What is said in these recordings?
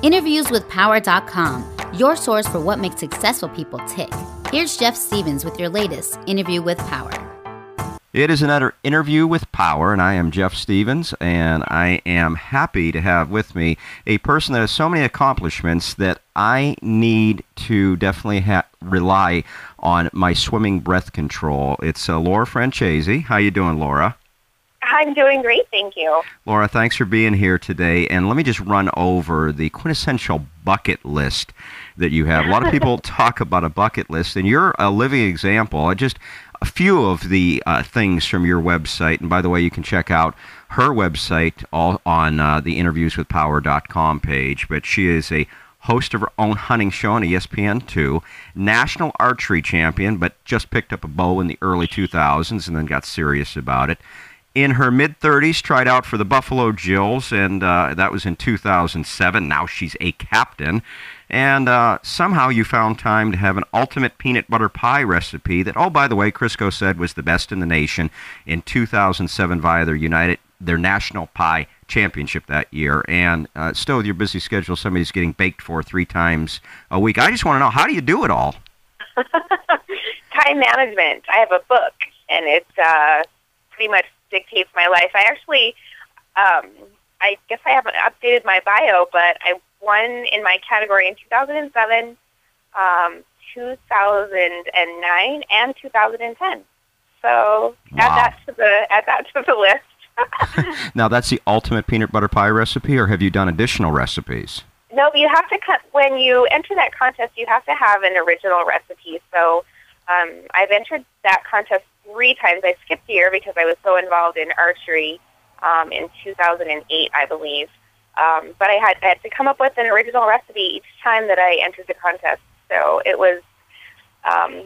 InterviewsWithPower.com, your source for what makes successful people tick. Here's Jeff Stevens with your latest Interview with Power. It is another Interview with Power, and I am Jeff Stevens, and I am happy to have with me a person that has so many accomplishments that I need to definitely rely on my swimming breath control. It's Laura Francese. How you doing, Laura? I'm doing great, thank you. Laura, thanks for being here today, and let me just run over the quintessential bucket list that you have. A lot of people talk about a bucket list, and you're a living example. A few of the things from your website, and by the way, you can check out her website all on the interviewswithpower.com page, but she is a host of her own hunting show on ESPN2, national archery champion, but just picked up a bow in the early 2000s and then got serious about it. In her mid-30s, tried out for the Buffalo Gills, and that was in 2007. Now she's a captain. And somehow you found time to have an ultimate peanut butter pie recipe that, oh, by the way, Crisco said was the best in the nation in 2007 via their National Pie Championship that year. And still with your busy schedule, somebody's getting baked for 3 times a week. I just want to know, how do you do it all? Time management. I have a book, and it's pretty much dictates my life. I actually, I guess I haven't updated my bio, but I won in my category in 2007, 2009, and 2010. So wow. add that to the list. Now, that's the ultimate peanut butter pie recipe, or have you done additional recipes? No, you have to when you enter that contest, you have to have an original recipe. So I've entered that contest 3 times. I skipped a year because I was so involved in archery in 2008, I believe. But I had to come up with an original recipe each time that I entered the contest. So it was,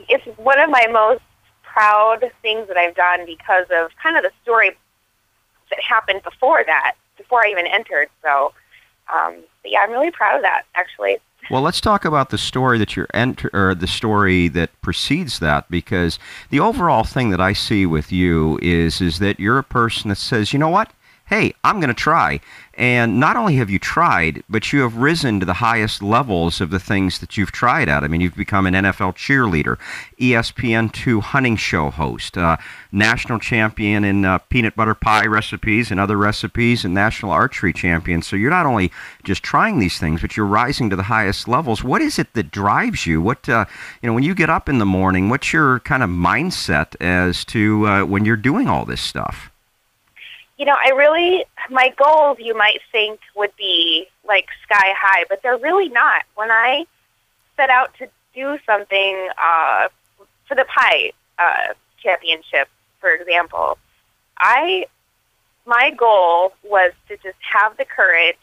it's one of my most proud things that I've done because of kind of the story that happened before I even entered. So, but yeah, I'm really proud of that, actually. Well, let's talk about the story that the story that precedes that, because the overall thing that I see with you is that you're a person that says, you know what? Hey, I'm going to try. And not only have you tried, but you have risen to the highest levels of the things that you've tried at. I mean, you've become an NFL cheerleader, ESPN2 hunting show host, national champion in peanut butter pie recipes and other recipes, and national archery champion. So you're not only just trying these things, but you're rising to the highest levels. What is it that drives you? When you get up in the morning, what's your kind of mindset as to when you're doing all this stuff? My goals, you might think, would be like sky high, but they're really not. When I set out to do something for the pie championship, for example, my goal was to just have the courage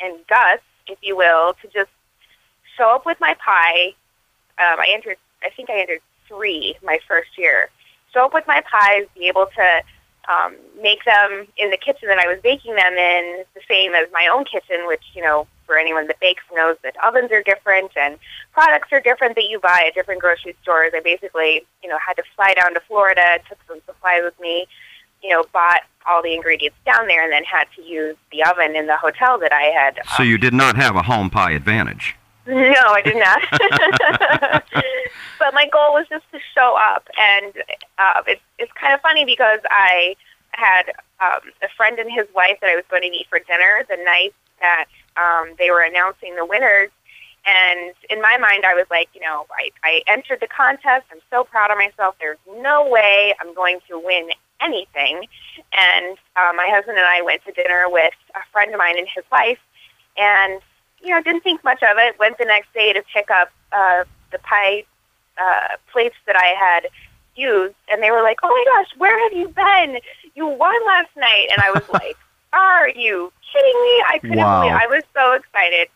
and guts, if you will, to just show up with my pie. I think I entered 3 my first year. Show up with my pies, be able to make them in the kitchen that I was baking them in, the same as my own kitchen, which, for anyone that bakes knows that ovens are different and products are different that you buy at different grocery stores. I basically, had to fly down to Florida, took some supplies with me, bought all the ingredients down there, and then had to use the oven in the hotel that I had. So you did not have a home pie advantage. No, I did not. But my goal was just to show up, and it's kind of funny because I had a friend and his wife that I was going to meet for dinner the night that they were announcing the winners, and in my mind I was like, I entered the contest. I'm so proud of myself. There's no way I'm going to win anything. And my husband and I went to dinner with a friend of mine and his wife, and didn't think much of it. Went the next day to pick up the pie plates that I had used, and they were like, "Oh my gosh, where have you been? You won last night." And I was like, "Are you kidding me?" I couldn't believe it. I was so excited.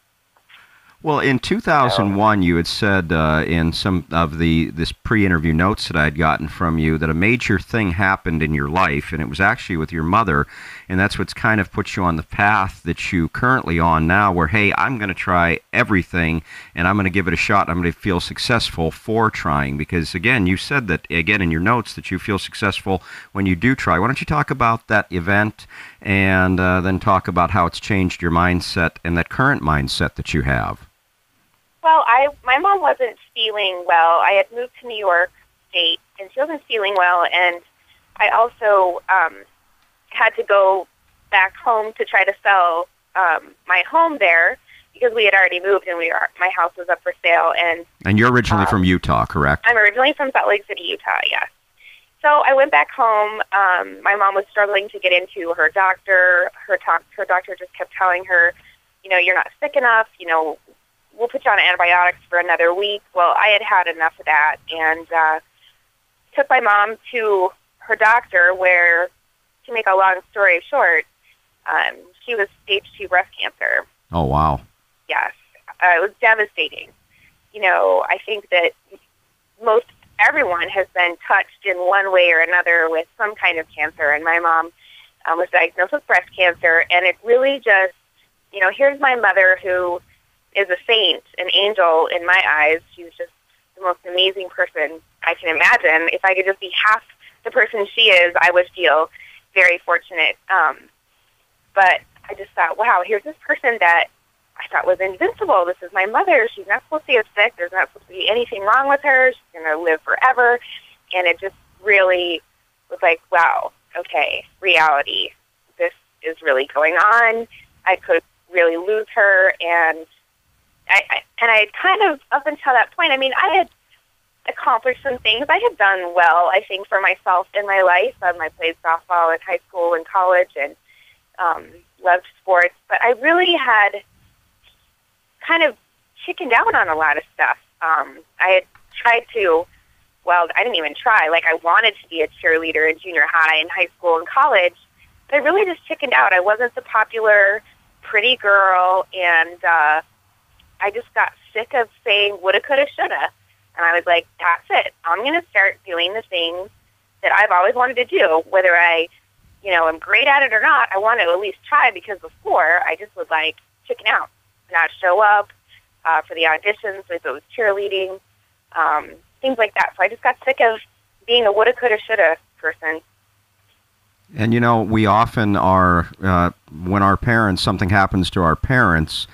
Well, in 2001, you had said in some of this pre-interview notes that I had gotten from you that a major thing happened in your life, and it was actually with your mother, and that's what's kind of put you on the path that you currently on now, where, hey, I'm going to try everything, and I'm going to give it a shot. I'm going to feel successful for trying, because, again, you said that, again, in your notes, that you feel successful when you do try. Why don't you talk about that event, and then talk about how it's changed your mindset and that current mindset that you have? Well, my mom wasn't feeling well. I had moved to New York State, and she wasn't feeling well, and I also had to go back home to try to sell my home there, because we had already moved, and my house was up for sale. And you're originally from Utah, correct? I'm originally from Salt Lake City, Utah, yes. So I went back home. My mom was struggling to get into her doctor. Her doctor just kept telling her, you're not sick enough, we'll put you on antibiotics for another week. Well, I had enough of that, and took my mom to her doctor, where, to make a long story short, she was stage 2 breast cancer. Oh, wow. Yes. It was devastating. I think that most everyone has been touched in one way or another with some kind of cancer, and my mom was diagnosed with breast cancer, and it really just, here's my mother, who is a saint, an angel in my eyes. She's just the most amazing person I can imagine. If I could just be half the person she is, I would feel very fortunate. But I just thought, wow, here's this person that I thought was invincible. This is my mother. She's not supposed to get sick. There's not supposed to be anything wrong with her. She's going to live forever. And it just really was like, wow, okay, reality. This is really going on. I could really lose her. And I kind of, up until that point, I had accomplished some things. I had done well, I think, for myself in my life. I played softball in high school and college, and loved sports. But I really had kind of chickened out on a lot of stuff. I had tried to, well, I didn't even try. I wanted to be a cheerleader in junior high and high school and college, but I really just chickened out. I wasn't the popular, pretty girl, and I just got sick of saying woulda, coulda, shoulda. And I was like, that's it. I'm going to start doing the things that I've always wanted to do, whether I, am great at it or not. I want to at least try, because before I just would chicken out, not show up for the auditions, if it was cheerleading, things like that. So I just got sick of being a woulda, coulda, shoulda person. And, we often are, when something happens to our parents,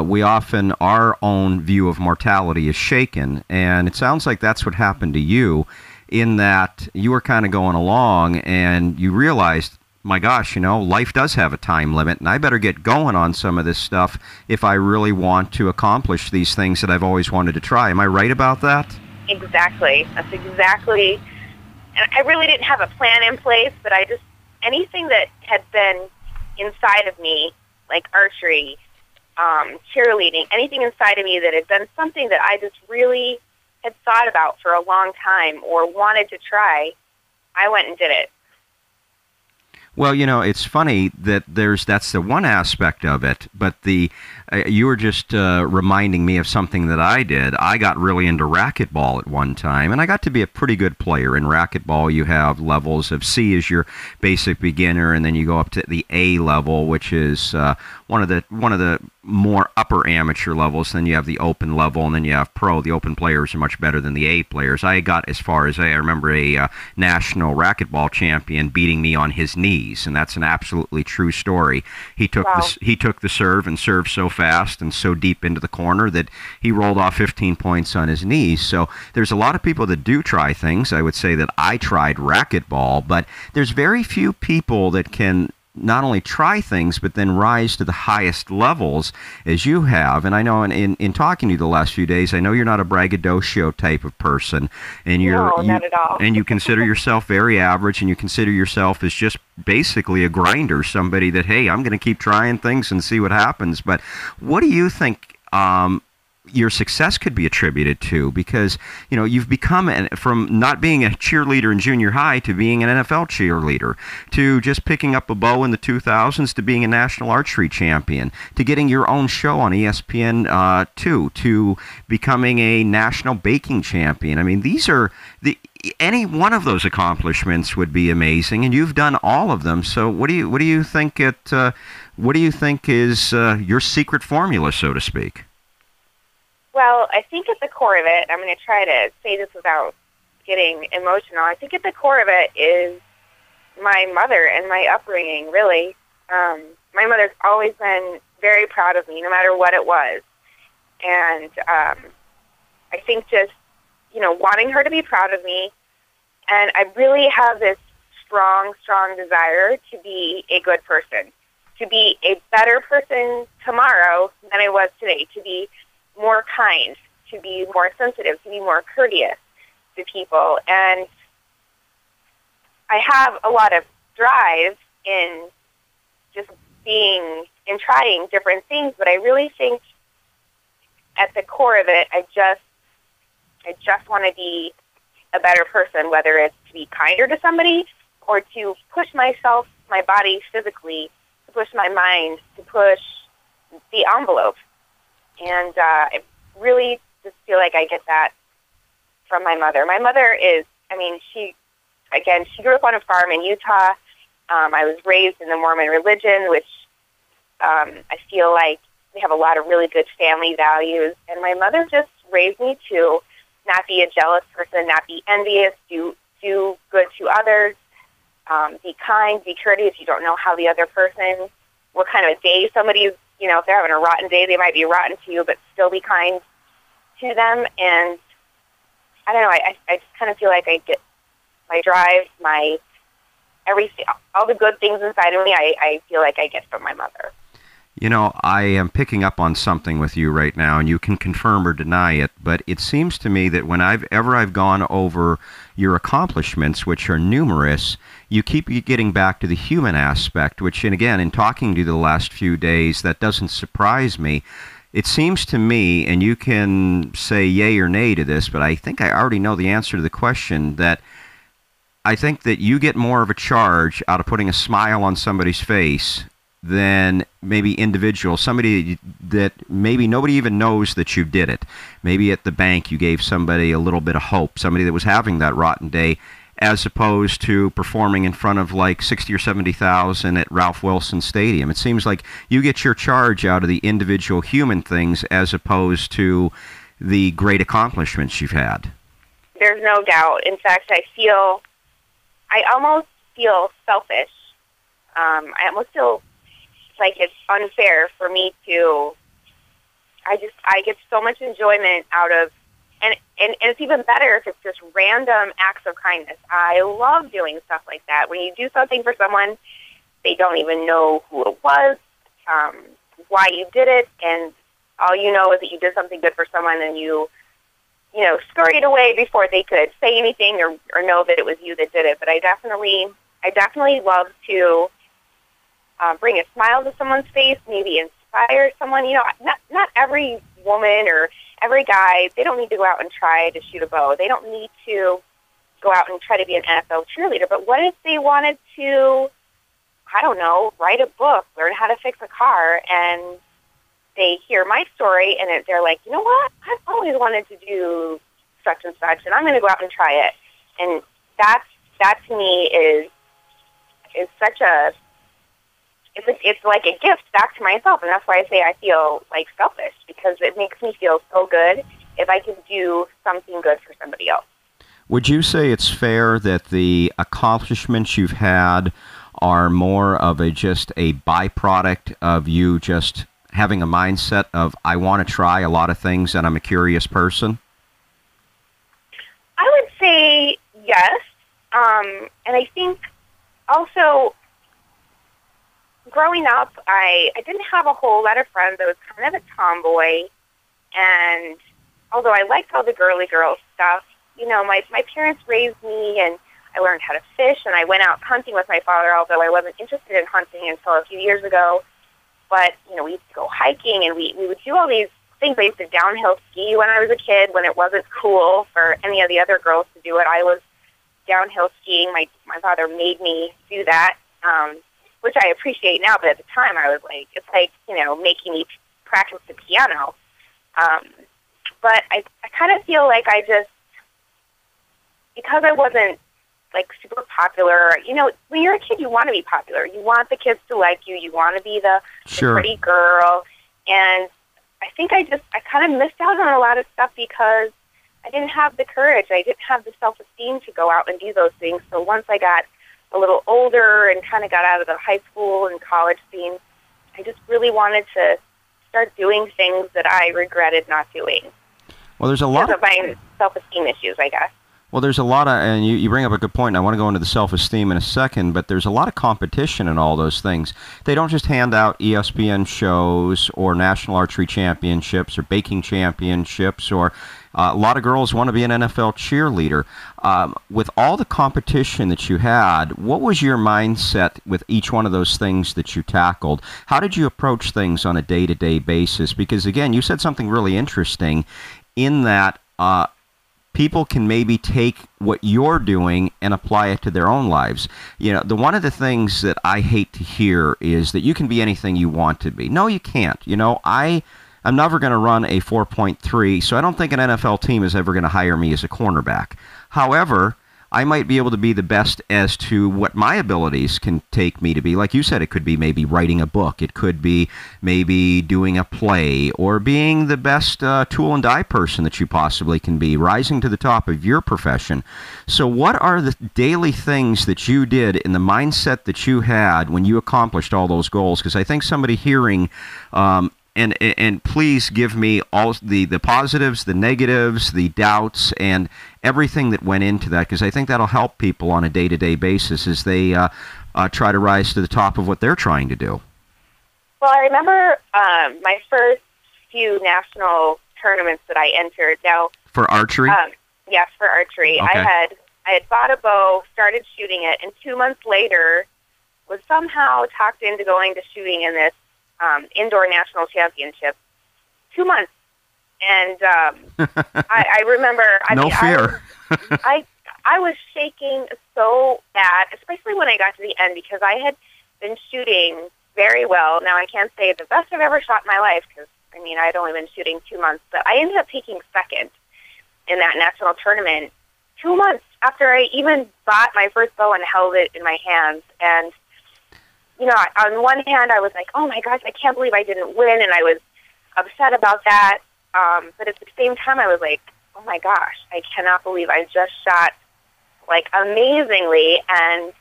we often, our own view of mortality is shaken. And it sounds like that's what happened to you, in that you were kind of going along and you realized, my gosh, life does have a time limit, and I better get going on some of this stuff if I really want to accomplish these things that I've always wanted to try. Am I right about that? Exactly. That's exactly. And I really didn't have a plan in place, but anything that had been inside of me, like archery, cheerleading, anything inside of me that had been something that I just really had thought about for a long time or wanted to try, I went and did it. Well, it's funny that that's the one aspect of it, but you were just reminding me of something that I did. I got really into racquetball at one time, and I got to be a pretty good player. In racquetball, you have levels of C as your basic beginner, and then you go up to the A level, which is one of the more upper amateur levels. Then you have the open level, and then you have pro. The open players are much better than the A players. I got as far as I remember a national racquetball champion beating me on his knees, and that's an absolutely true story. He took the serve and served so fast and so deep into the corner that he rolled off 15 points on his knees. So there's a lot of people that do try things. I would say that I tried racquetball, but there's very few people that can not only try things, but then rise to the highest levels as you have. And I know in talking to you the last few days, I know you're not a braggadocio type of person. And not at all. And you consider yourself very average, and you consider yourself as just basically a grinder, somebody that, hey, I'm going to keep trying things and see what happens. But what do you think your success could be attributed to, because you've become from not being a cheerleader in junior high to being an NFL cheerleader, to just picking up a bow in the 2000s, to being a national archery champion, to getting your own show on ESPN2, to becoming a national baking champion. I mean, these are any one of those accomplishments would be amazing, and you've done all of them. So what do you think is your secret formula, so to speak? Well, I think at the core of it, I'm going to try to say this without getting emotional. I think at the core of it is my mother and my upbringing, really. My mother's always been very proud of me, no matter what it was. And I think just, wanting her to be proud of me, and I really have this strong, strong desire to be a good person, to be a better person tomorrow than I was today, to be more kind, to be more sensitive, to be more courteous to people. And I have a lot of drive in just being and trying different things, but I really think at the core of it, I just want to be a better person, whether it's to be kinder to somebody or to push myself, my body physically, to push my mind, to push the envelope. And I really just feel like I get that from my mother. My mother is, she grew up on a farm in Utah. I was raised in the Mormon religion, which I feel like they have a lot of really good family values. And my mother just raised me to not be a jealous person, not be envious, do good to others, be kind, be courteous. You don't know how the other person, what kind of a day somebody's, if they're having a rotten day, they might be rotten to you, but still be kind to them. And I don't know, I just kind of feel like I get my drive, my everything, all the good things inside of me, I feel like I get from my mother. I am picking up on something with you right now, and you can confirm or deny it, but it seems to me that when I've gone over your accomplishments, which are numerous, you keep getting back to the human aspect, which, and again, in talking to you the last few days, that doesn't surprise me. It seems to me, and you can say yay or nay to this, but I think I already know the answer to the question, that I think that you get more of a charge out of putting a smile on somebody's face than maybe individual, somebody that maybe nobody even knows that you did it. Maybe at the bank you gave somebody a little bit of hope, somebody that was having that rotten day, as opposed to performing in front of like 60 or 70,000 at Ralph Wilson Stadium. It seems like you get your charge out of the individual human things as opposed to the great accomplishments you've had. There's no doubt. In fact, I almost feel selfish. I almost feel like it's unfair for me to, I get so much enjoyment out of, and it's even better if it's just random acts of kindness. I love doing stuff like that. When you do something for someone, they don't even know who it was, why you did it, and all you know is that you did something good for someone, and you scurried away before they could say anything or know that it was you that did it. But I definitely love to bring a smile to someone's face, maybe inspire someone. Not every woman or every guy, they don't need to go out and try to shoot a bow. They don't need to go out and try to be an NFL cheerleader. But what if they wanted to, I don't know, write a book, learn how to fix a car, and they hear my story and they're like, you know what, I've always wanted to do such and such, and I'm going to go out and try it. And that to me is such a, it's like a gift back to myself, and that's why I say I feel like selfish, because it makes me feel so good if I can do something good for somebody else. Would you say it's fair that the accomplishments you've had are more of just a byproduct of you just having a mindset of, I want to try a lot of things and I'm a curious person? I would say yes. And I think also, growing up, I didn't have a whole lot of friends. I was kind of a tomboy, and although I liked all the girly girl stuff, my parents raised me, and I learned how to fish, and I went out hunting with my father, although I wasn't interested in hunting until a few years ago. But, we used to go hiking, and we would do all these things. I used to downhill ski when I was a kid, when it wasn't cool for any of the other girls to do it. I was downhill skiing. My father made me do that, which I appreciate now, but at the time I was like, it's like, making me practice the piano. But I kind of feel like because I wasn't like super popular, when you're a kid, you want to be popular. You want the kids to like you. You want to be the pretty girl. And I think I kind of missed out on a lot of stuff because I didn't have the courage. I didn't have the self-esteem to go out and do those things. So once I got a little older and kind of got out of the high school and college scene, I just really wanted to start doing things that I regretted not doing. Well, there's a lot of my self-esteem issues, I guess. Well, there's a lot of, and you bring up a good point, and I want to go into the self-esteem in a second, but there's a lot of competition in all those things. They don't just hand out ESPN shows or national archery championships or baking championships, or a lot of girls want to be an NFL cheerleader. With all the competition that you had, what was your mindset with each one of those things that you tackled? How did you approach things on a day-to-day basis? Because, again, you said something really interesting in that people can maybe take what you're doing and apply it to their own lives. One of the things that I hate to hear is that you can be anything you want to be. No, you can't. I'm never going to run a 4.3, so I don't think an NFL team is ever going to hire me as a cornerback. However, I might be able to be the best as to what my abilities can take me to be. Like you said, it could be maybe writing a book. It could be maybe doing a play or being the best tool and die person that you possibly can be, rising to the top of your profession. So what are the daily things that you did in the mindset that you had when you accomplished all those goals? Because I think somebody hearing and please give me all the positives, the negatives, the doubts, and everything that went into that, because I think that'll help people on a day-to-day basis as they try to rise to the top of what they're trying to do. Well, I remember my first few national tournaments that I entered. Now, for archery? Yes, for archery. Okay. I had bought a bow, started shooting it, and 2 months later was somehow talked into going to shooting in this indoor national championship. 2 months. And I remember... No fear. I was shaking so bad, especially when I got to the end, because I had been shooting very well. Now, I can't say the best I've ever shot in my life, because, I'd only been shooting 2 months, but I ended up taking second in that national tournament 2 months after I even bought my first bow and held it in my hands. And on one hand, I was like, oh my gosh, I can't believe I didn't win, and I was upset about that. But at the same time, I was like, oh my gosh, I cannot believe I just shot, amazingly and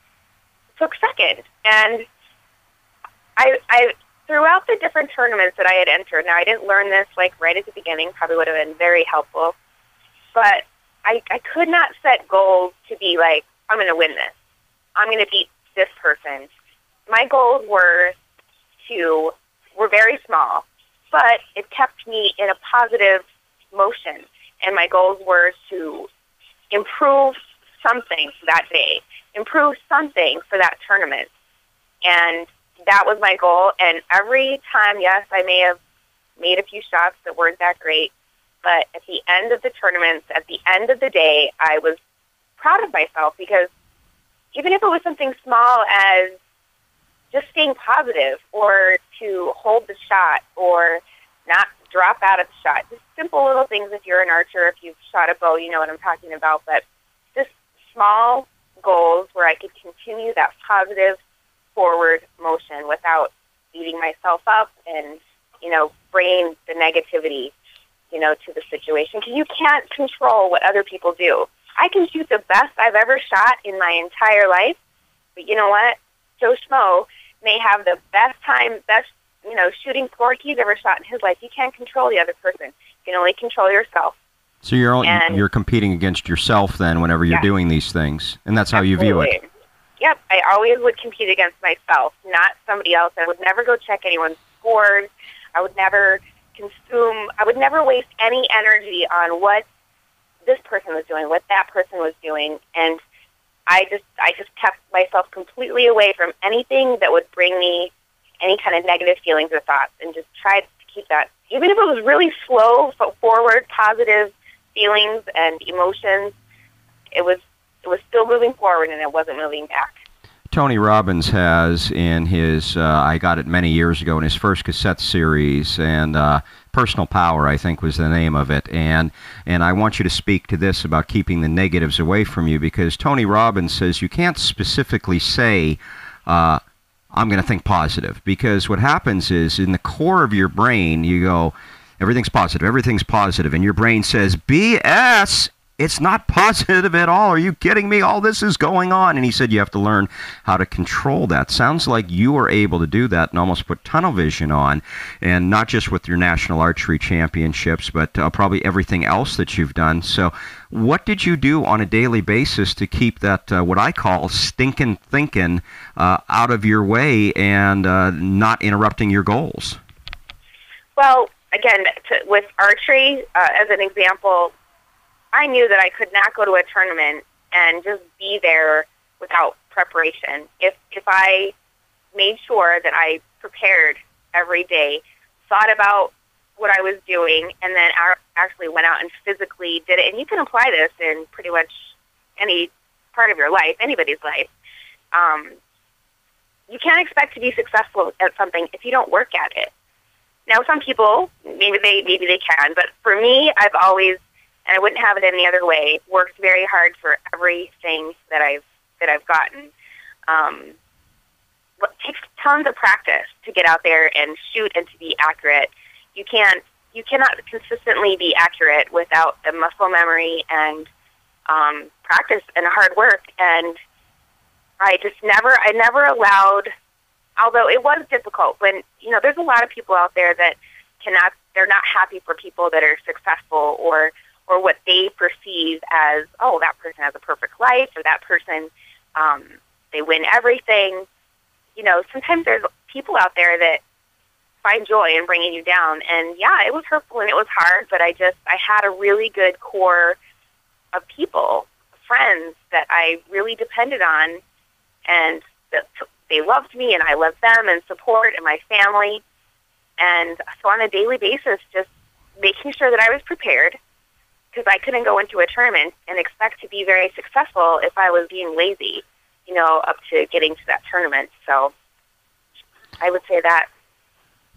took second. And I throughout the different tournaments that I had entered, now I didn't learn this, right at the beginning, probably would have been very helpful, but I could not set goals to be like, I'm going to win this. I'm going to beat this person. My goals were very small, but it kept me in a positive motion. And my goals were to improve something that day, improve something for that tournament. And that was my goal. And every time, yes, I may have made a few shots that weren't that great, but at the end of the tournaments, at the end of the day, I was proud of myself, because even if it was something small as just staying positive, or to hold the shot, or not drop out of the shot. Just simple little things. If you're an archer, if you've shot a bow, you know what I'm talking about. But just small goals where I could continue that positive forward motion without beating myself up and, bringing the negativity, to the situation. Because you can't control what other people do. I can shoot the best I've ever shot in my entire life, but you know what? Joe Schmo may have the best shooting score he's ever shot in his life. You can't control the other person. You can only control yourself. So you're competing against yourself then whenever you're doing these things, and that's how you view it. Yep, I always would compete against myself, not somebody else. I would never go check anyone's scores. I would never waste any energy on what this person was doing, what that person was doing, and I just kept myself completely away from anything that would bring me any kind of negative feelings or thoughts, and just tried to keep that, even if it was really slow, forward, positive feelings and emotions, it was still moving forward and it wasn't moving back. Tony Robbins has in his, I got it many years ago in his first cassette series, and Personal Power, I think, was the name of it. And I want you to speak to this about keeping the negatives away from you, because Tony Robbins says you can't specifically say, I'm going to think positive, because what happens is in the core of your brain, you go, everything's positive, and your brain says, BS! It's not positive at all. Are you kidding me? All this is going on. And he said you have to learn how to control that. Sounds like you were able to do that and almost put tunnel vision on, and not just with your national archery championships, but probably everything else that you've done. So what did you do on a daily basis to keep that, what I call stinking thinking, out of your way and not interrupting your goals? Well, again, with archery, as an example, I knew that I could not go to a tournament and just be there without preparation. If I made sure that I prepared every day, thought about what I was doing, and then actually went out and physically did it, and you can apply this in pretty much any part of your life, anybody's life, you can't expect to be successful at something if you don't work at it. Now, some people, maybe they can, but for me, I've always, and I wouldn't have it any other way, worked very hard for everything that I've gotten. It takes tons of practice to get out there and shoot and to be accurate. You cannot consistently be accurate without the muscle memory and practice and hard work. And I never allowed, although it was difficult when, there's a lot of people out there that they're not happy for people that are successful or what they perceive as, oh, that person has a perfect life, or that person, they win everything. Sometimes there's people out there that find joy in bringing you down. And yeah, it was hurtful and it was hard, but I had a really good core of people, friends that I really depended on, and that they loved me and I loved them, and support, and my family. And so on a daily basis, just making sure that I was prepared, because I couldn't go into a tournament and expect to be very successful if I was being lazy, up to getting to that tournament. So I would say that.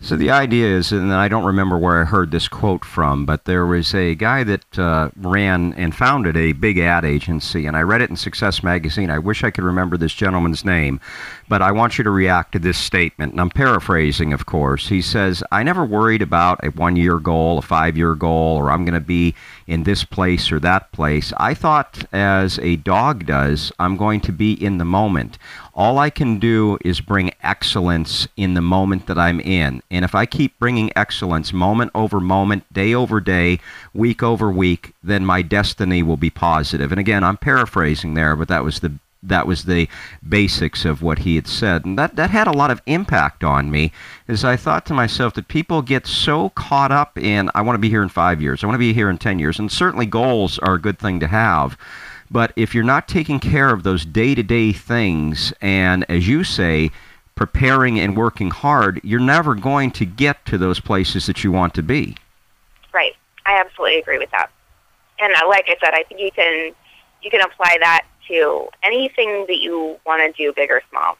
So the idea is, and I don't remember where I heard this quote from, but there was a guy that ran and founded a big ad agency, and I read it in Success Magazine. I wish I could remember this gentleman's name, but I want you to react to this statement, and I'm paraphrasing, of course. He says, I never worried about a 1-year goal, a 5-year goal, or I'm going to be in this place or that place. I thought, as a dog does, I'm going to be in the moment. All I can do is bring excellence in the moment that I'm in. And if I keep bringing excellence moment over moment, day over day, week over week, then my destiny will be positive. And again, I'm paraphrasing there, but that was the basics of what he had said. And that had a lot of impact on me, as I thought to myself that people get so caught up in, I want to be here in 5 years, I want to be here in 10 years. And certainly goals are a good thing to have. But if you're not taking care of those day-to-day things, and as you say, preparing and working hard, you're never going to get to those places that you want to be. Right. I absolutely agree with that. And like I said, I think you can apply that to anything that you want to do, big or small.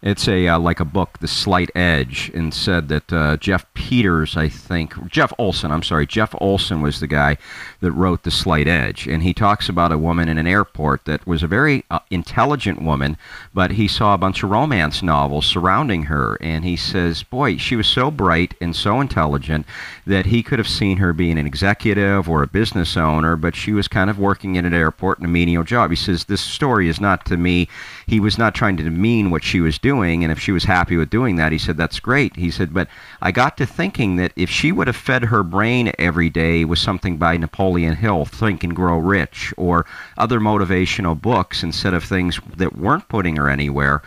It's like a book, The Slight Edge, and said that Jeff Olson was the guy that wrote The Slight Edge, and he talks about a woman in an airport that was a very intelligent woman, but he saw a bunch of romance novels surrounding her, and he says, boy, she was so bright and so intelligent that he could have seen her being an executive or a business owner, but she was kind of working in an airport in a menial job. He says, this story is not to me. He was not trying to demean what she was doing, and if she was happy with doing that, he said, that's great. He said, but I got to thinking that if she would have fed her brain every day with something by Napoleon Hill, Think and Grow Rich, or other motivational books instead of things that weren't putting her anywhere,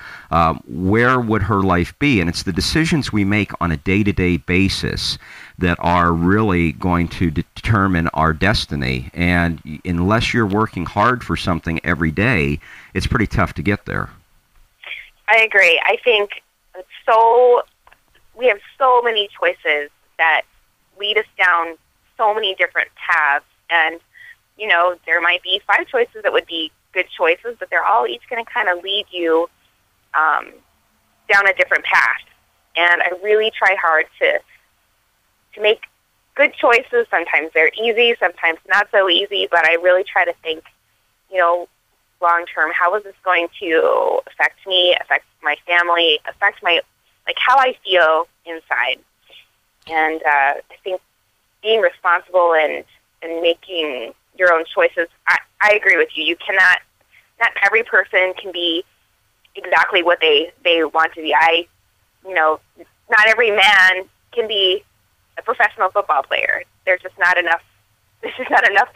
where would her life be? And it's the decisions we make on a day-to-day basis that are really going to determine our destiny. And unless you're working hard for something every day, it's pretty tough to get there. I agree. I think it's so we have so many choices that lead us down so many different paths. And, you know, there might be 5 choices that would be good choices, but they're all each going to kind of lead you down a different path. And I really try hard to make good choices. Sometimes they're easy, sometimes not so easy, but I really try to think, you know, long term, how is this going to affect me, affect my family, affect my, like, how I feel inside. And I think being responsible and making your own choices, I agree with you. You cannot, not every person can be exactly what they want to be. You know, not every man can be a professional football player. There's just not enough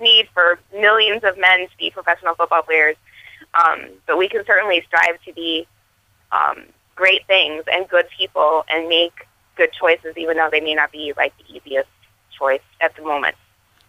need for millions of men to be professional football players. But we can certainly strive to be great things and good people and make good choices, even though they may not be like the easiest choice at the moment.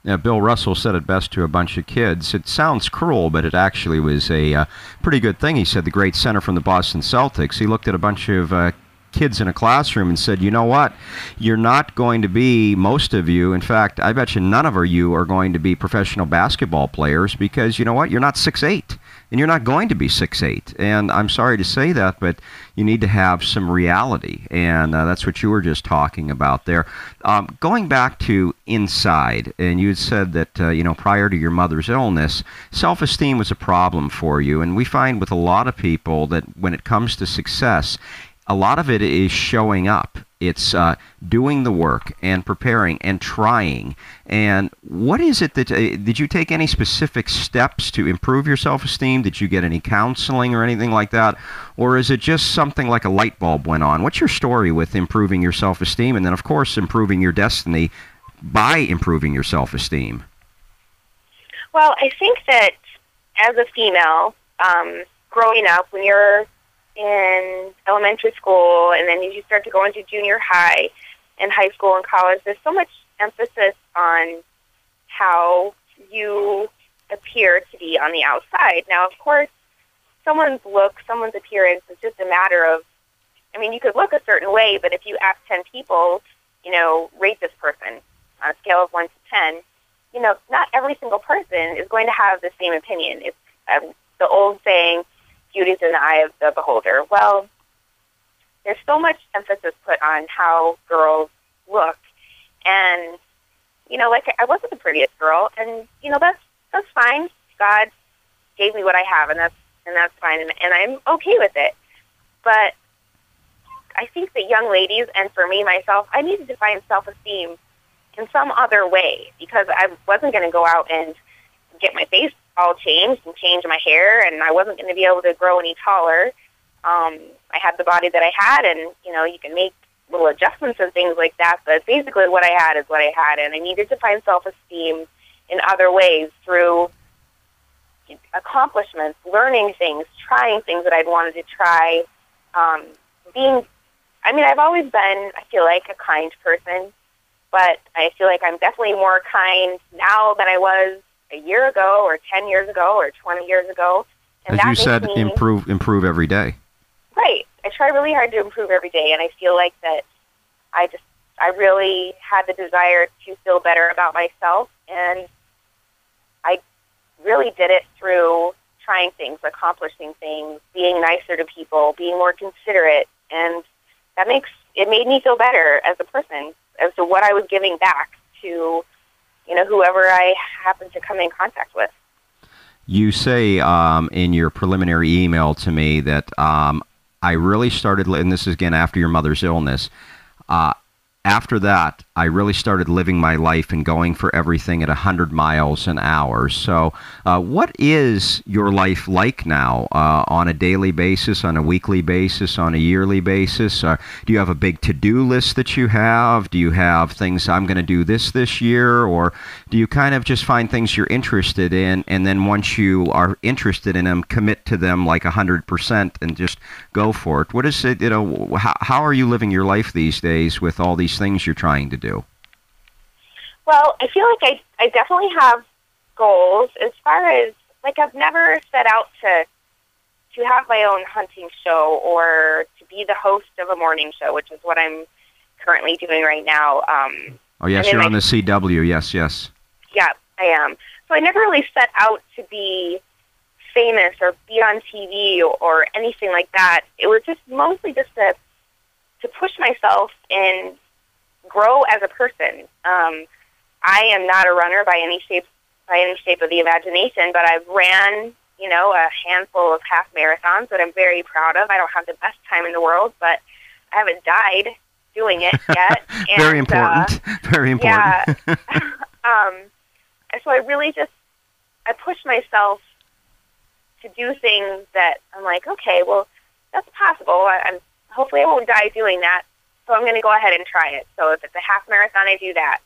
Yeah, Bill Russell said it best to a bunch of kids. It sounds cruel, but it actually was a pretty good thing. He said, the great center from the Boston Celtics. He looked at a bunch of kids in a classroom and said, you know what, you're not going to be, most of you, in fact, I bet you none of you are going to be professional basketball players because, you know what, you're not 6'8", and you're not going to be 6'8". And I'm sorry to say that, but you need to have some reality, and that's what you were just talking about there. Going back to inside, and you had said that, you know, prior to your mother's illness, self-esteem was a problem for you, and we find with a lot of people that when it comes to success, a lot of it is showing up. It's doing the work and preparing and trying. And what is it that, did you take any specific steps to improve your self-esteem? Did you get any counseling or anything like that? Or is it just something like a light bulb went on? What's your story with improving your self-esteem and then, of course, improving your destiny by improving your self-esteem? Well, I think that as a female, growing up, when you're in elementary school, and then as you start to go into junior high and high school and college, there's so much emphasis on how you appear to be on the outside. Now, of course, someone's look, someone's appearance is just a matter of, I mean, you could look a certain way, but if you ask 10 people, you know, rate this person on a scale of 1 to 10, you know, not every single person is going to have the same opinion. It's the old saying, beauty's in the eye of the beholder. Well, there's so much emphasis put on how girls look, and you know, like I wasn't the prettiest girl, and you know that's fine. God gave me what I have, and that's fine, and I'm okay with it. But I think that young ladies, and for me myself, I needed to find self-esteem in some other way because I wasn't going to go out and get my face all changed and change my hair, and I wasn't going to be able to grow any taller. I had the body that I had, and you know, you can make little adjustments and things like that, but basically what I had is what I had, and I needed to find self-esteem in other ways through accomplishments, learning things, trying things that I'd wanted to try. I've always been, I feel like, a kind person, but I feel like I'm definitely more kind now than I was a year ago or 10 years ago or 20 years ago. And as you said, improve every day. Right. I try really hard to improve every day, and I feel like that I really had the desire to feel better about myself, and I really did it through trying things, accomplishing things, being nicer to people, being more considerate, and it made me feel better as a person, as to what I was giving back to, you know, whoever I happened to come in contact with. You say in your preliminary email to me that I really started, and this is again after your mother's illness, after that, I really started living my life and going for everything at 100 miles an hour. So what is your life like now on a daily basis, on a weekly basis, on a yearly basis? Do you have a big to-do list that you have? Do you have things, I'm going to do this year? Or do you kind of just find things you're interested in, and then once you are interested in them, commit to them like 100% and just go for it? What is it, you know, how are you living your life these days with all these things you're trying to do? Well, I feel like I definitely have goals. As far as, like, I've never set out to have my own hunting show or to be the host of a morning show, which is what I'm currently doing right now. Oh, yes, you're on the CW. Yes, yes. Yeah, I am. So I never really set out to be famous or be on TV or anything like that. It was just mostly just to push myself and grow as a person. I am not a runner by any shape of the imagination, but I've ran, a handful of half marathons that I'm very proud of. I don't have the best time in the world, but I haven't died doing it yet. And, very important. Very important. Yeah. So I push myself to do things that I'm like, okay, well, that's possible. Hopefully I won't die doing that. So I'm going to go ahead and try it. So if it's a half marathon, I do that.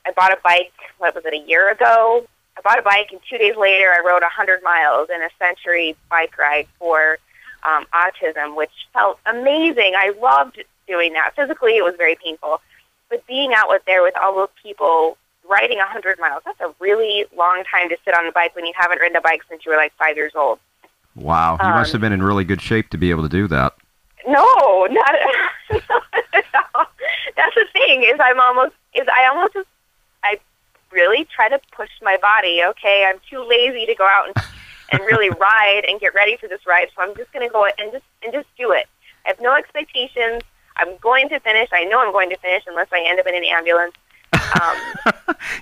I bought a bike, what was it, a year ago? I bought a bike, and 2 days later I rode 100 miles in a century bike ride for autism, which felt amazing. I loved doing that. Physically, it was very painful. But being out there with all those people riding 100 miles, that's a really long time to sit on a bike when you haven't ridden a bike since you were like 5 years old. Wow. You must have been in really good shape to be able to do that. No, not at all. That's the thing, I really try to push my body. Okay, I'm too lazy to go out and really ride and get ready for this ride, so I'm just going to go and just do it. I have no expectations. I'm going to finish. I know I'm going to finish unless I end up in an ambulance.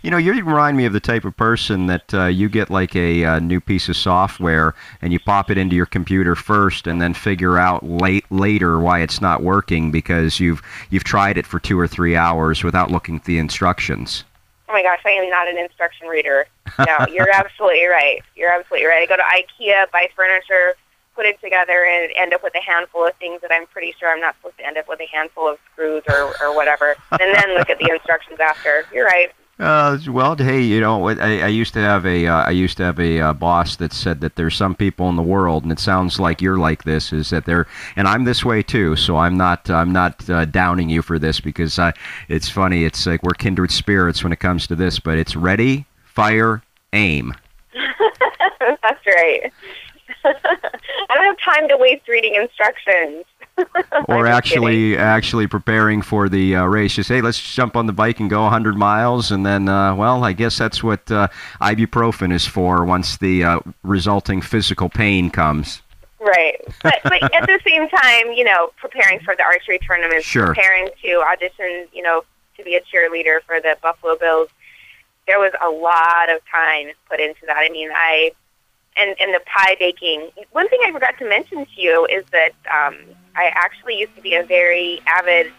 You remind me of the type of person that you get like a new piece of software and you pop it into your computer first and then figure out later why it's not working because you've tried it for 2 or 3 hours without looking at the instructions. Oh my gosh, I am not an instruction reader. No, you're absolutely right. You're absolutely right. I go to IKEA, buy furniture, put it together, and end up with a handful of things that I'm pretty sure I'm not supposed to end up with a handful of screws or whatever, and then look at the instructions after. You're right. Well, hey, I used to have a boss that said that there's some people in the world, and it sounds like you're like this, is that and I'm this way too. So I'm not downing you for this because it's funny. It's like we're kindred spirits when it comes to this, but it's ready, fire, aim. That's right. I don't have time to waste reading instructions. Or actually preparing for the race. Just, hey, let's jump on the bike and go 100 miles, and then, I guess that's what ibuprofen is for once the resulting physical pain comes. Right. But at the same time, preparing for the archery tournament, sure. Preparing to audition, to be a cheerleader for the Buffalo Bills, there was a lot of time put into that. I mean, and the pie baking. One thing I forgot to mention to you is that I actually used to be a very avid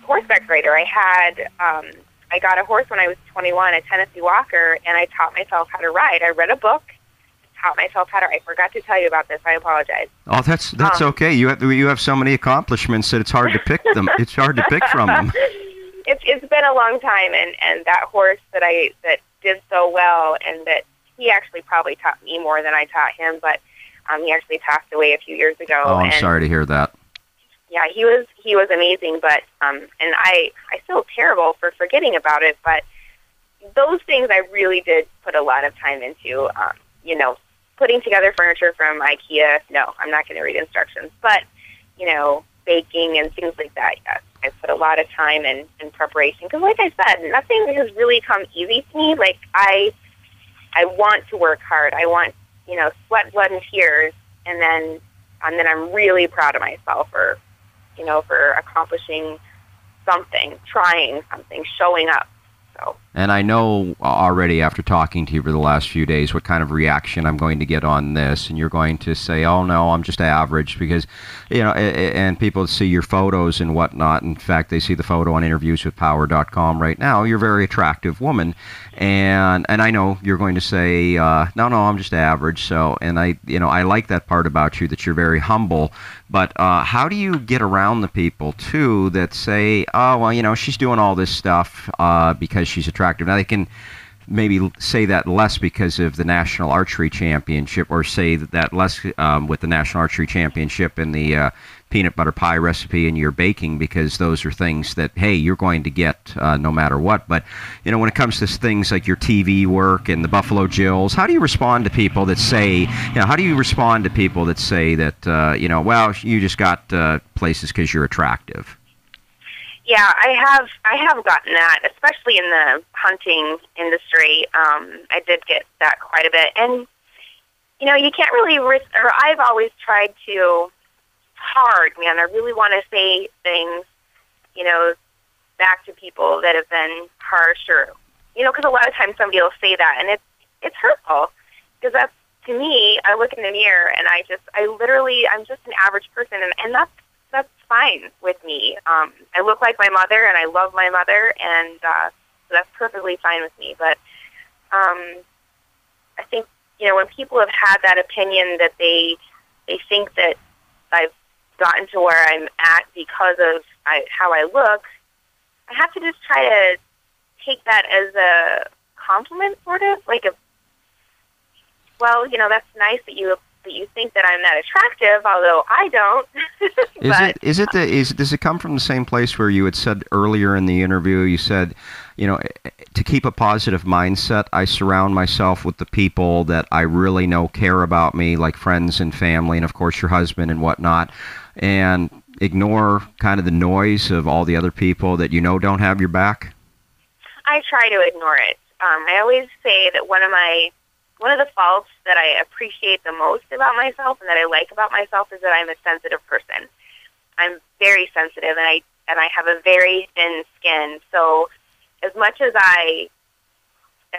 horseback rider. I got a horse when I was 21, a Tennessee Walker, and I taught myself how to ride. I read a book, taught myself how to ride. I forgot to tell you about this. I apologize. Oh, that's okay. You have so many accomplishments that it's hard to pick them. It's hard to pick from them. It's been a long time, and that horse that did so well, and that he actually probably taught me more than I taught him, but he actually passed away a few years ago. Oh, I'm sorry to hear that. Yeah, he was amazing, but and I feel terrible for forgetting about it, but those things I really did put a lot of time into. Putting together furniture from IKEA. No, I'm not going to read instructions, but baking and things like that. Yes, I put a lot of time in preparation because, like I said, nothing has really come easy to me. Like I want to work hard. I want, sweat, blood, and tears, and then I'm really proud of myself for accomplishing something, trying something, showing up. So. And I know already after talking to you for the last few days what kind of reaction I'm going to get on this, and you're going to say, oh, no, I'm just average, because, and people see your photos and whatnot. In fact, they see the photo on interviewswithpower.com right now. You're a very attractive woman, and I know you're going to say, no, I'm just average. So, and I like that part about you, that you're very humble. But how do you get around the people, too, that say, oh, well, she's doing all this stuff because she's attractive? Now, they can maybe say that less because of the National Archery Championship, or say that less with the National Archery Championship and the peanut butter pie recipe in your baking, because those are things that, hey, you're going to get no matter what. But, you know, when it comes to things like your TV work and the Buffalo Jills, how do you respond to people that say, well, you just got places because you're attractive? Yeah, I have gotten that, especially in the hunting industry. I did get that quite a bit. And, you know, you can't really I've always tried to hard, man. I really want to say things, you know, back to people that have been harsh, or, you know, because a lot of times somebody will say that, and it's hurtful, because that's, to me, I look in the mirror and I'm just an average person, and that's fine with me. I look like my mother, and I love my mother, and so that's perfectly fine with me. But I think, you know, when people have had that opinion that they think that I've gotten to where I'm at because of how I look, I have to just try to take that as a compliment, sort of, like well, you know, that's nice that you think that I'm that attractive, although I don't. Does it come from the same place where you had said earlier in the interview, you said, you know, to keep a positive mindset, I surround myself with the people that I really know care about me, like friends and family, and of course your husband and whatnot, and ignore kind of the noise of all the other people that you know don't have your back? I try to ignore it. I always say that one of the faults that I appreciate the most about myself and that I like about myself is that I'm a sensitive person. I'm very sensitive, and I have a very thin skin. So as much as I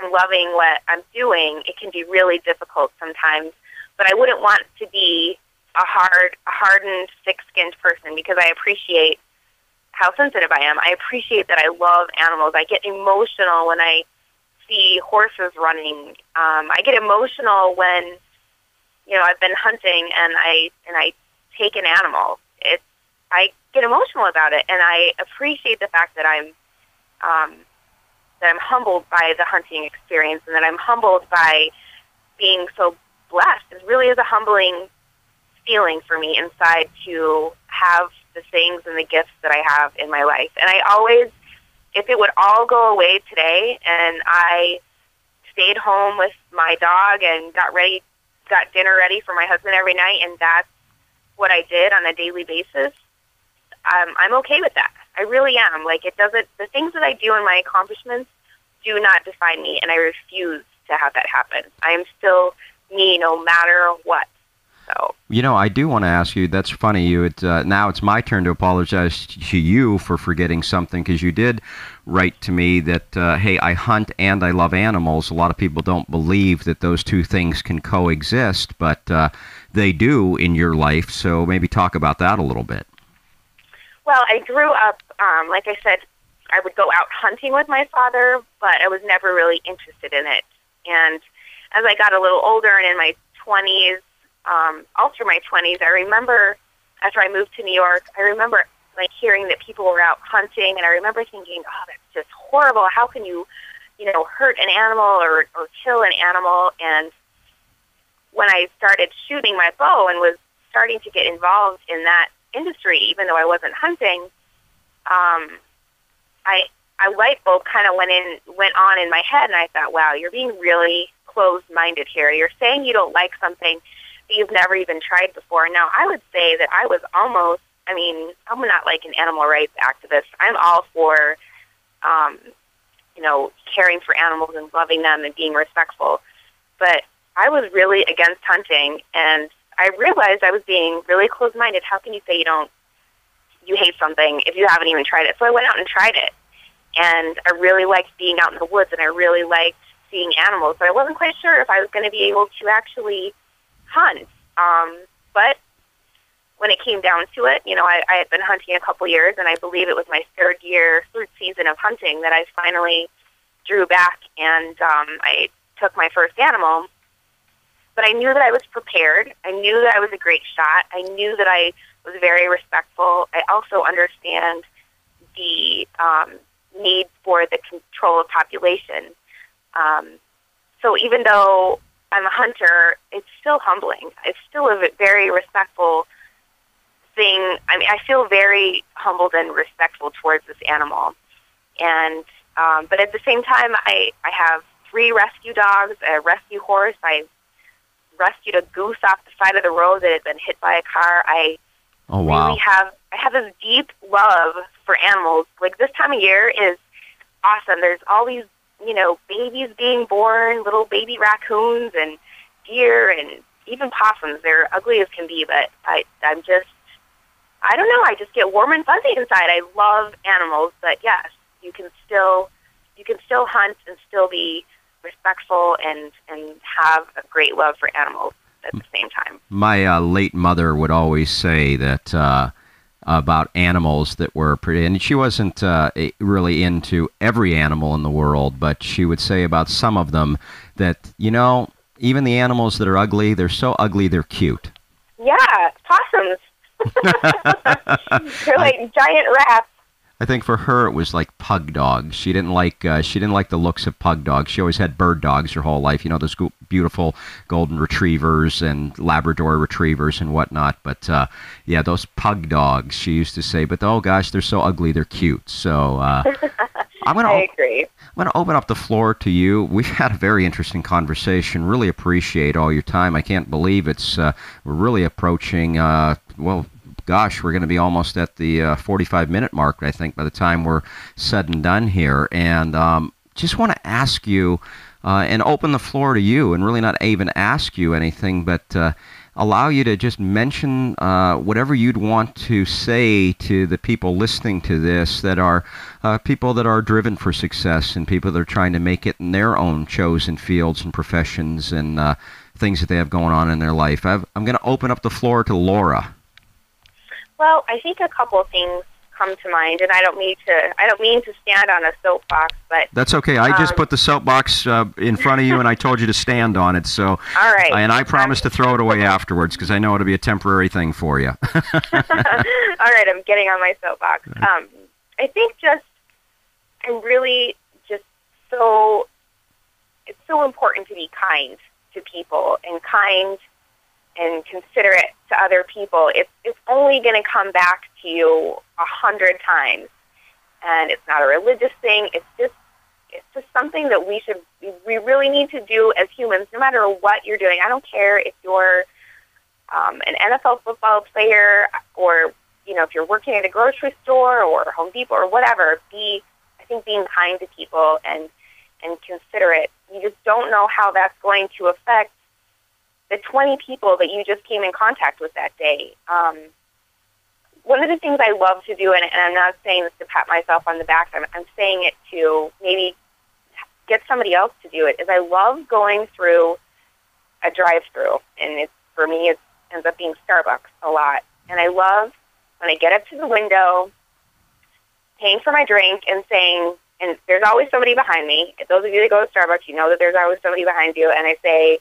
am loving what I'm doing, it can be really difficult sometimes. But I wouldn't want to be a hardened, thick-skinned person, because I appreciate how sensitive I am. I appreciate that I love animals. I get emotional when I see horses running. I get emotional when, you know, I've been hunting and I take an animal. I get emotional about it, and I appreciate the fact that I'm humbled by the hunting experience, and that I'm humbled by being so blessed. It really is a humbling feeling for me inside to have the things and the gifts that I have in my life. And I always, if it would all go away today and I stayed home with my dog and got dinner ready for my husband every night, and that's what I did on a daily basis, I'm okay with that. I really am. Like, the things that I do and my accomplishments do not define me, and I refuse to have that happen. I am still me no matter what. So, you know, I do want to ask you, that's funny, now it's my turn to apologize to you for forgetting something, because you did write to me that, hey, I hunt and I love animals. A lot of people don't believe that those two things can coexist, but they do in your life, so maybe talk about that a little bit. Well, I grew up, like I said, I would go out hunting with my father, but I was never really interested in it. And as I got a little older and in my 20s, all through my 20s, I remember after I moved to New York, I remember like hearing that people were out hunting, and I remember thinking, oh, that's just horrible. How can you hurt an animal or kill an animal? And when I started shooting my bow and was starting to get involved in that industry, even though I wasn't hunting, a light bulb kind of went on in my head, and I thought, wow, you're being really closed-minded here. You're saying you don't like something that you've never even tried before. Now, I would say that I was almost, I'm not like an animal rights activist. I'm all for, caring for animals and loving them and being respectful. But I was really against hunting, and I realized I was being really closed-minded. How can you say you hate something if you haven't even tried it? So I went out and tried it, and I really liked being out in the woods, and I really liked seeing animals, but I wasn't quite sure if I was going to be able to actually hunt. But when it came down to it, I had been hunting a couple years, and I believe it was my third season of hunting that I finally drew back, and I took my first animal. But I knew that I was prepared. I knew that I was a great shot. I knew that I was very respectful. I also understand the need for the control of population. So even though I'm a hunter, it's still humbling. It's still a very respectful thing, I mean, I feel very humbled and respectful towards this animal. And, but at the same time, I have 3 rescue dogs, a rescue horse. I rescued a goose off the side of the road that had been hit by a car. Oh, wow. Really I have this deep love for animals. Like, this time of year is awesome. There's all these, babies being born, little baby raccoons and deer and even possums. They're ugly as can be, but I'm just, I don't know, I just get warm and fuzzy inside. I love animals, but yes, you can still hunt and still be respectful and have a great love for animals at the same time. My late mother would always say that about animals that were pretty, and she wasn't really into every animal in the world, but she would say about some of them that, even the animals that are ugly, they're so ugly they're cute. Yeah, possums. They're like giant rats. I think for her it was like pug dogs. She didn't like the looks of pug dogs. She always had bird dogs her whole life. Those beautiful golden retrievers and Labrador retrievers and whatnot. But yeah, those pug dogs. She used to say, but oh gosh, they're so ugly, they're cute. So I agree. I'm going to open up the floor to you. We've had a very interesting conversation. Really appreciate all your time. I can't believe we're really approaching. Gosh, we're going to be almost at the 45-minute mark, I think, by the time we're said and done here. And just want to ask you and open the floor to you, and really not even ask you anything, but allow you to just mention whatever you'd want to say to the people listening to this that are people that are driven for success and people that are trying to make it in their own chosen fields and professions and things that they have going on in their life. I'm going to open up the floor to Laura. Well, I think a couple of things come to mind, and I don't mean to stand on a soapbox, but that's okay. I just put the soapbox in front of you, and I told you to stand on it. So, all right. And I promise to throw it away afterwards because I know it'll be a temporary thing for you. All right, I'm getting on my soapbox. I think I'm really just so. It's so important to be kind to people and kind and considerate to other people. It's only going to come back to you 100 times, and it's not a religious thing. It's just something that we really need to do as humans, no matter what you're doing. I don't care if you're an NFL football player or if you're working at a grocery store or Home Depot or whatever. I think being kind to people and considerate. You just don't know how that's going to affect the 20 people that you just came in contact with that day. One of the things I love to do, and I'm not saying this to pat myself on the back, I'm saying it to maybe get somebody else to do it, is I love going through a drive-through, and for me it ends up being Starbucks a lot. And I love when I get up to the window, paying for my drink and saying, and there's always somebody behind me. If those of you that go to Starbucks, you know that there's always somebody behind you, and I say,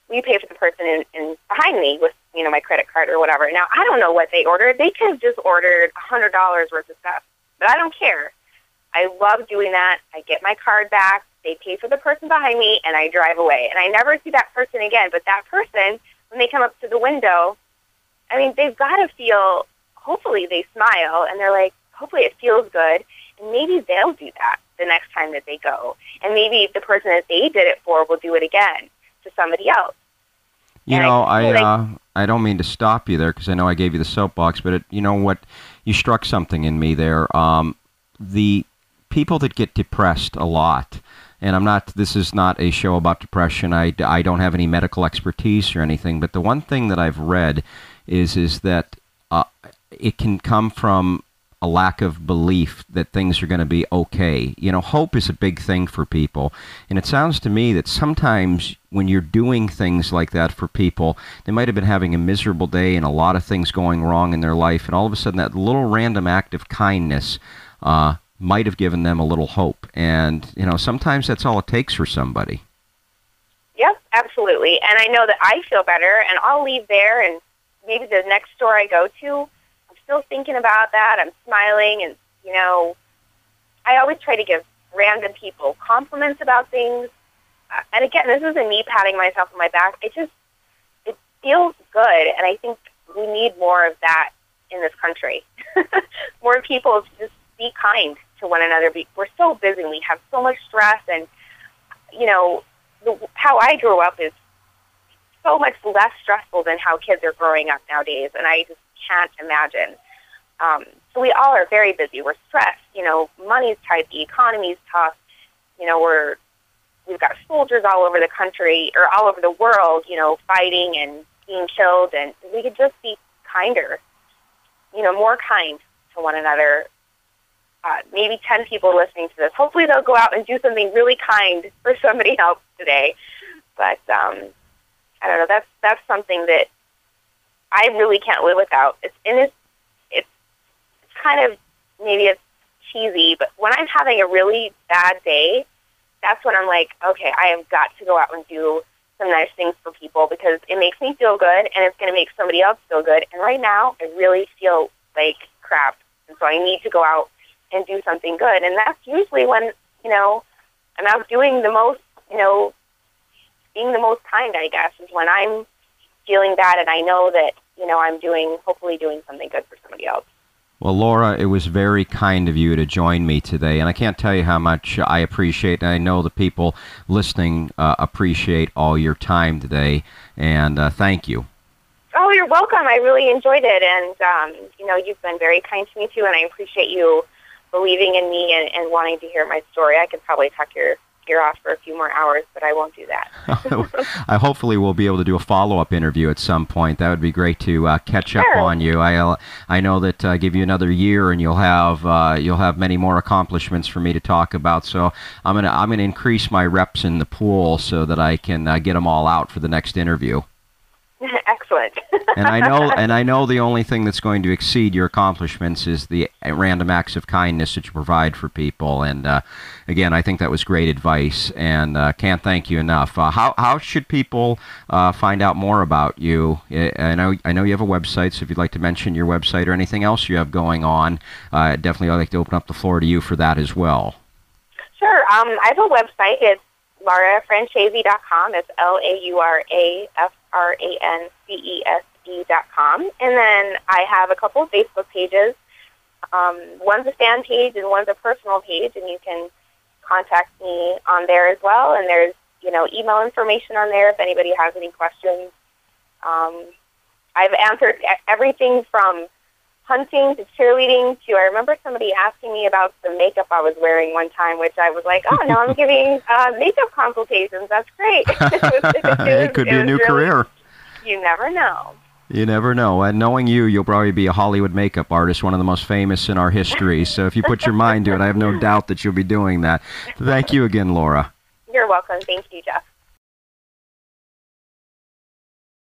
will you pay for the person in behind me with, my credit card or whatever. Now, I don't know what they ordered. They could have just ordered $100 worth of stuff, but I don't care. I love doing that. I get my card back. They pay for the person behind me, and I drive away. And I never see that person again. But that person, when they come up to the window, I mean, they've got to feel, hopefully they smile, and they're like, hopefully it feels good. And maybe they'll do that the next time that they go. And maybe the person that they did it for will do it again to somebody else. I don't mean to stop you there because I know I gave you the soapbox, but you struck something in me there. The people that get depressed a lot, and this is not a show about depression. I don't have any medical expertise or anything, but the one thing that I've read is that it can come from a lack of belief that things are going to be okay. Hope is a big thing for people. And it sounds to me that sometimes when you're doing things like that for people, they might have been having a miserable day and a lot of things going wrong in their life, and all of a sudden that little random act of kindness might have given them a little hope. And, sometimes that's all it takes for somebody. Yep, absolutely. And I know that I feel better, and I'll leave there, and maybe the next store I go to, still thinking about that. I'm smiling, and I always try to give random people compliments about things. And again, this isn't me patting myself on my back. It feels good, and I think we need more of that in this country. More people to just be kind to one another. We're so busy and we have so much stress, and how I grew up is so much less stressful than how kids are growing up nowadays, and I just can't imagine. So we all are very busy. We're stressed. Money's tight. The economy's tough. We've got soldiers all over the country or all over the world, fighting and being killed, and we could just be kinder, more kind to one another. Maybe 10 people listening to this. Hopefully they'll go out and do something really kind for somebody else today. But I don't know. That's something that I really can't live without. It's kind of, maybe it's cheesy, but when I'm having a really bad day, that's when I'm like, okay, I have got to go out and do some nice things for people because it makes me feel good and it's going to make somebody else feel good. And right now, I really feel like crap. And so I need to go out and do something good. And that's usually when, I'm out doing the most, being the most kind, I guess, is when I'm feeling bad and I know that, I'm hopefully doing something good for somebody else. Well, Laura, it was very kind of you to join me today, and I can't tell you how much I appreciate, and I know the people listening appreciate all your time today, and thank you. Oh, you're welcome. I really enjoyed it, and, you've been very kind to me, too, and I appreciate you believing in me and wanting to hear my story. I could probably talk your ear off for a few more hours, but I won't do that. I hopefully will be able to do a follow-up interview at some point. That would be great to catch up on you. I know that give you another year and you'll have many more accomplishments for me to talk about. So I'm gonna increase my reps in the pool so that I can get them all out for the next interview. Excellent. and I know the only thing that's going to exceed your accomplishments is the random acts of kindness that you provide for people. And again, I think that was great advice, and can't thank you enough. How should people find out more about you? I know you have a website, so if you'd like to mention your website or anything else you have going on, definitely I'd like to open up the floor to you for that as well. Sure. I have a website. It's laurafrancese.com. It's LauraFrancese.com. And then I have a couple of Facebook pages. One's a fan page and one's a personal page, and you can contact me on there as well. And there's, email information on there if anybody has any questions. I've answered everything from hunting to cheerleading to, I remember somebody asking me about the makeup I was wearing one time, which I was like, oh, now I'm giving makeup consultations. That's great. It could be a new career. You never know. You never know. And knowing you'll probably be a Hollywood makeup artist, one of the most famous in our history. So if you put your mind to it, I have no doubt that you'll be doing that. Thank you again, Laura. You're welcome. Thank you, Jeff.